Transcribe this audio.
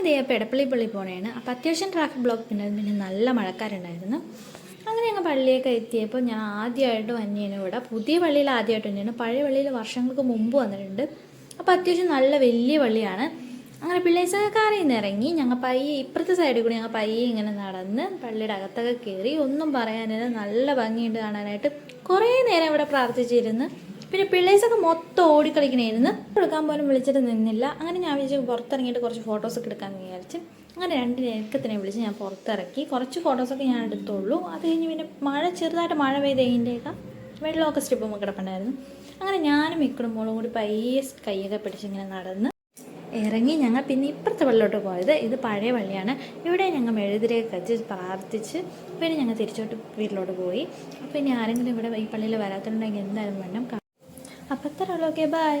അങ്ങനെ ദേ എടപ്പള്ളി പള്ളി പോണേണ്. അപ്പോൾ അത്യാവശ്യം ട്രാഫിക് ബ്ലോക്ക് പിന്നെ നല്ല മഴക്കാരുണ്ടായിരുന്നു. അങ്ങനെ ഞങ്ങൾ പള്ളിയൊക്കെ എത്തിയപ്പോൾ ഞാൻ ആദ്യമായിട്ട് വന്നേനും ഇവിടെ പുതിയ പള്ളിയിൽ ആദ്യമായിട്ട് വന്നേനും. പഴയ പള്ളിയിൽ വർഷങ്ങൾക്ക് മുമ്പ് വന്നിട്ടുണ്ട്. അപ്പോൾ അത്യാവശ്യം നല്ല വലിയ പള്ളിയാണ്. അങ്ങനെ പിള്ളേഴ്സൊക്കെ കാറിൽ നിന്ന് ഇറങ്ങി ഞങ്ങൾ പയ്യെ ഇപ്പുറത്തെ സൈഡിൽ കൂടി ഞങ്ങൾ പയ്യെ ഇങ്ങനെ നടന്ന് പള്ളിയുടെ അകത്തൊക്കെ കയറി. ഒന്നും പറയാനില്ല, നല്ല ഭംഗിയുണ്ട് കാണാനായിട്ട്. കുറേ നേരം ഇവിടെ പ്രാർത്ഥിച്ചിരുന്ന്. പിന്നെ പിള്ളേഴ്സൊക്കെ മൊത്തം ഓടിക്കളിക്കണമായിരുന്നു. എടുക്കാൻ പോലും വിളിച്ചിട്ട് നിന്നില്ല. അങ്ങനെ ഞാൻ വിചാരിച്ചു പുറത്തിറങ്ങിയിട്ട് കുറച്ച് ഫോട്ടോസൊക്കെ എടുക്കാമെന്ന് വിചാരിച്ച് അങ്ങനെ രണ്ട് നേരക്കത്തിനെ വിളിച്ച് ഞാൻ പുറത്തിറക്കി. കുറച്ച് ഫോട്ടോസൊക്കെ ഞാൻ എടുത്തുള്ളൂ. അത് കഴിഞ്ഞ് പിന്നെ ചെറുതായിട്ട് മഴ പെയ്ത് കഴിഞ്ഞിട്ടേക്കാം വെള്ളമൊക്കെ സ്റ്റിപ്പൊക്കെ കിടപ്പുണ്ടായിരുന്നു. അങ്ങനെ ഞാനും ഇക്കടും മോളും കൂടി പയ്യെ കൈയൊക്കെ പിടിച്ചിങ്ങനെ നടന്ന് ഇറങ്ങി. ഞങ്ങൾ പിന്നെ ഇപ്പുറത്തെ പള്ളിയിലോട്ട് പോയത്. ഇത് പഴയ പള്ളിയാണ്. ഇവിടെ ഞങ്ങൾ മെഴുതിരിയൊക്കെ കത്തിച്ച് പ്രാർത്ഥിച്ച് പിന്നെ ഞങ്ങൾ തിരിച്ചോട്ട് വീട്ടിലോട്ട് പോയി. അപ്പോൾ ഇനി ആരെങ്കിലും ഇവിടെ ഈ പള്ളിയിൽ വരാത്തുണ്ടെങ്കിൽ എന്തായാലും വേണം. അപ്പോൾ അത്ര ഉള്ളൂ. Okay, by.